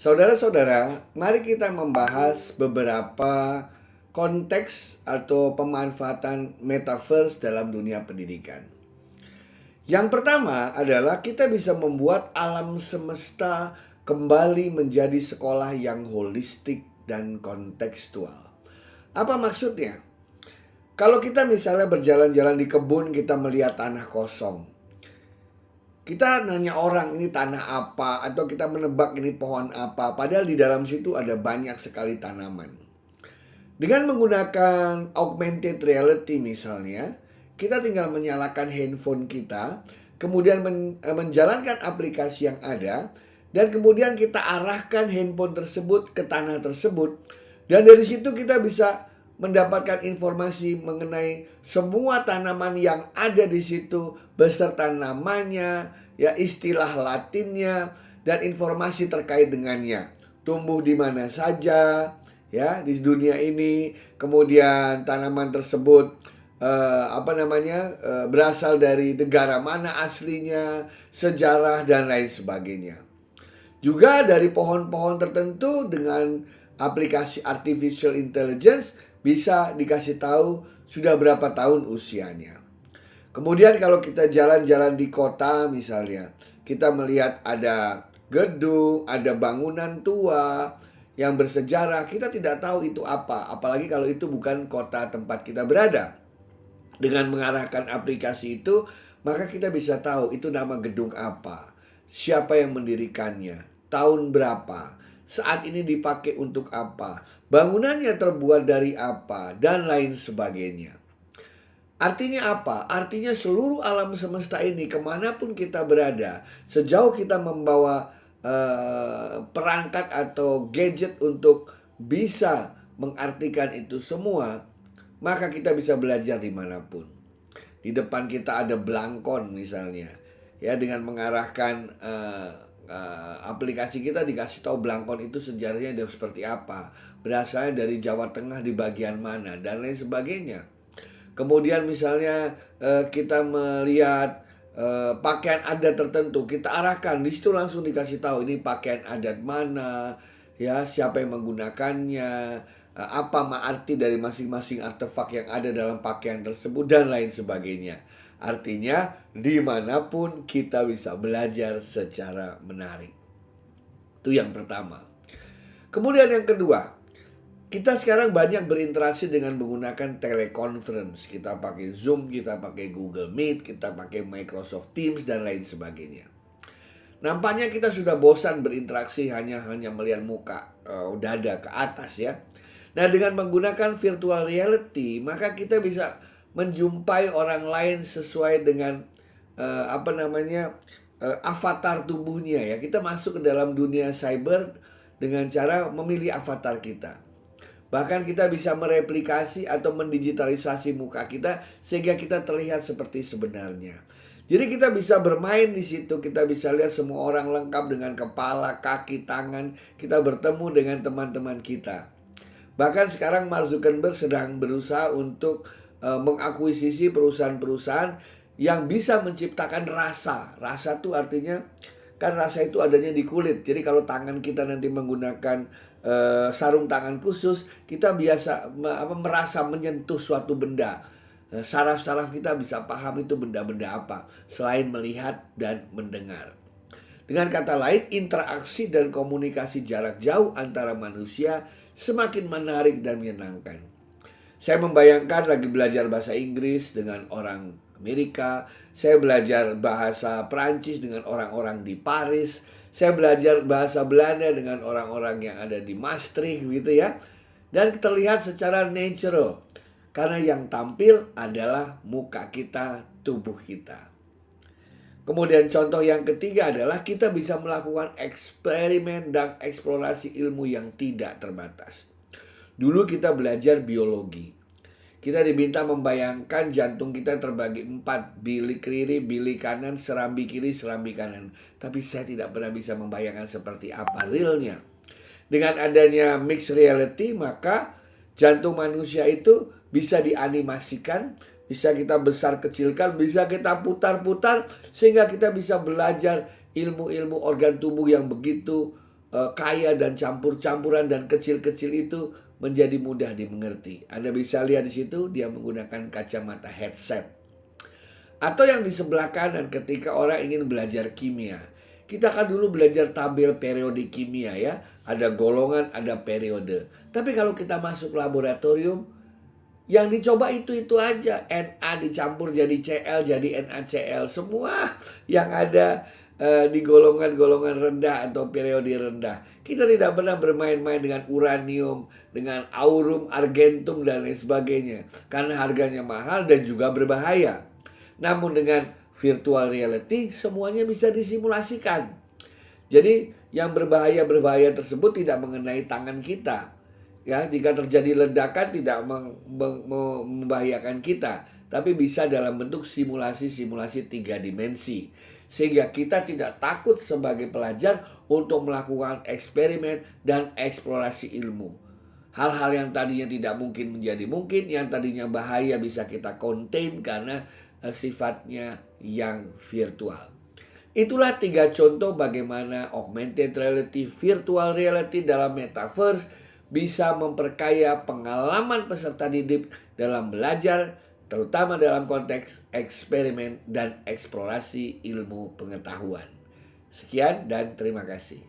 Saudara-saudara, mari kita membahas beberapa konteks atau pemanfaatan metaverse dalam dunia pendidikan. Yang pertama adalah kita bisa membuat alam semesta kembali menjadi sekolah yang holistik dan kontekstual. Apa maksudnya? Kalau kita misalnya berjalan-jalan di kebun, kita melihat tanah kosong. Kita nanya orang ini tanah apa, atau kita menebak ini pohon apa, padahal di dalam situ ada banyak sekali tanaman. Dengan menggunakan augmented reality misalnya, kita tinggal menyalakan handphone kita, kemudian menjalankan aplikasi yang ada, dan kemudian kita arahkan handphone tersebut ke tanah tersebut. Dan dari situ kita bisa mendapatkan informasi mengenai semua tanaman yang ada di situ beserta namanya, ya istilah latinnya dan informasi terkait dengannya. Tumbuh di mana saja ya di dunia ini, kemudian tanaman tersebut berasal dari negara mana aslinya, sejarah dan lain sebagainya. Juga dari pohon-pohon tertentu dengan aplikasi artificial intelligence bisa dikasih tahu sudah berapa tahun usianya. Kemudian kalau kita jalan-jalan di kota misalnya, kita melihat ada gedung, ada bangunan tua yang bersejarah, kita tidak tahu itu apa, apalagi kalau itu bukan kota tempat kita berada. Dengan mengarahkan aplikasi itu, maka kita bisa tahu itu nama gedung apa, siapa yang mendirikannya, tahun berapa, saat ini dipakai untuk apa, bangunannya terbuat dari apa, dan lain sebagainya. Artinya apa? Artinya seluruh alam semesta ini kemanapun kita berada, sejauh kita membawa perangkat atau gadget untuk bisa mengartikan itu semua, maka kita bisa belajar dimanapun. Di depan kita ada belangkon misalnya, ya dengan mengarahkan aplikasi kita dikasih tahu belangkon itu sejarahnya seperti apa, berasalnya dari Jawa Tengah di bagian mana dan lain sebagainya. Kemudian misalnya kita melihat pakaian adat tertentu, kita arahkan di situ langsung dikasih tahu ini pakaian adat mana, ya siapa yang menggunakannya, apa arti dari masing-masing artefak yang ada dalam pakaian tersebut dan lain sebagainya. Artinya dimanapun kita bisa belajar secara menarik. Itu yang pertama. Kemudian yang kedua, kita sekarang banyak berinteraksi dengan menggunakan teleconference. Kita pakai Zoom, kita pakai Google Meet, kita pakai Microsoft Teams dan lain sebagainya. Nampaknya kita sudah bosan berinteraksi hanya melihat muka, dada ke atas ya. Nah, dengan menggunakan virtual reality, maka kita bisa menjumpai orang lain sesuai dengan avatar tubuhnya ya. Kita masuk ke dalam dunia cyber dengan cara memilih avatar kita. Bahkan kita bisa mereplikasi atau mendigitalisasi muka kita sehingga kita terlihat seperti sebenarnya. Jadi kita bisa bermain di situ, kita bisa lihat semua orang lengkap dengan kepala, kaki, tangan. Kita bertemu dengan teman-teman kita. Bahkan sekarang Mark Zuckerberg sedang berusaha untuk mengakuisisi perusahaan-perusahaan yang bisa menciptakan rasa. Rasa itu artinya, kan rasa itu adanya di kulit. Jadi kalau tangan kita nanti menggunakan sarung tangan khusus, kita biasa merasa menyentuh suatu benda. Saraf-saraf kita bisa paham itu benda-benda apa selain melihat dan mendengar. Dengan kata lain, interaksi dan komunikasi jarak jauh antara manusia semakin menarik dan menyenangkan. Saya membayangkan lagi belajar bahasa Inggris dengan orang Amerika, saya belajar bahasa Perancis dengan orang-orang di Paris, saya belajar bahasa Belanda dengan orang-orang yang ada di Maastricht gitu ya. Dan terlihat secara natural. Karena yang tampil adalah muka kita, tubuh kita. Kemudian contoh yang ketiga adalah kita bisa melakukan eksperimen dan eksplorasi ilmu yang tidak terbatas. Dulu kita belajar biologi. Kita diminta membayangkan jantung kita terbagi 4, bilik kiri, bilik kanan, serambi kiri, serambi kanan. Tapi saya tidak pernah bisa membayangkan seperti apa realnya. Dengan adanya mixed reality, maka jantung manusia itu bisa dianimasikan, bisa kita besar kecilkan, bisa kita putar-putar, sehingga kita bisa belajar ilmu-ilmu organ tubuh yang begitu kaya dan campur-campuran dan kecil-kecil itu menjadi mudah dimengerti. Anda bisa lihat di situ dia menggunakan kacamata headset. Atau yang di sebelah kanan ketika orang ingin belajar kimia. Kita kan dulu belajar tabel periode kimia ya. Ada golongan, ada periode. Tapi kalau kita masuk laboratorium, yang dicoba itu aja. Na dicampur jadi Cl, jadi NaCl. Semua yang ada di golongan-golongan rendah atau periode rendah. Kita tidak pernah bermain-main dengan uranium, dengan aurum, argentum, dan lain sebagainya. Karena harganya mahal dan juga berbahaya. Namun dengan virtual reality semuanya bisa disimulasikan. Jadi yang berbahaya-berbahaya tersebut tidak mengenai tangan kita. Ya, jika terjadi ledakan tidak membahayakan kita, tapi bisa dalam bentuk simulasi-simulasi 3 dimensi. Sehingga kita tidak takut sebagai pelajar untuk melakukan eksperimen dan eksplorasi ilmu. Hal-hal yang tadinya tidak mungkin menjadi mungkin, yang tadinya bahaya bisa kita contain karena sifatnya yang virtual. Itulah 3 contoh bagaimana augmented reality, virtual reality dalam metaverse bisa memperkaya pengalaman peserta didik dalam belajar, terutama dalam konteks eksperimen dan eksplorasi ilmu pengetahuan. Sekian dan terima kasih.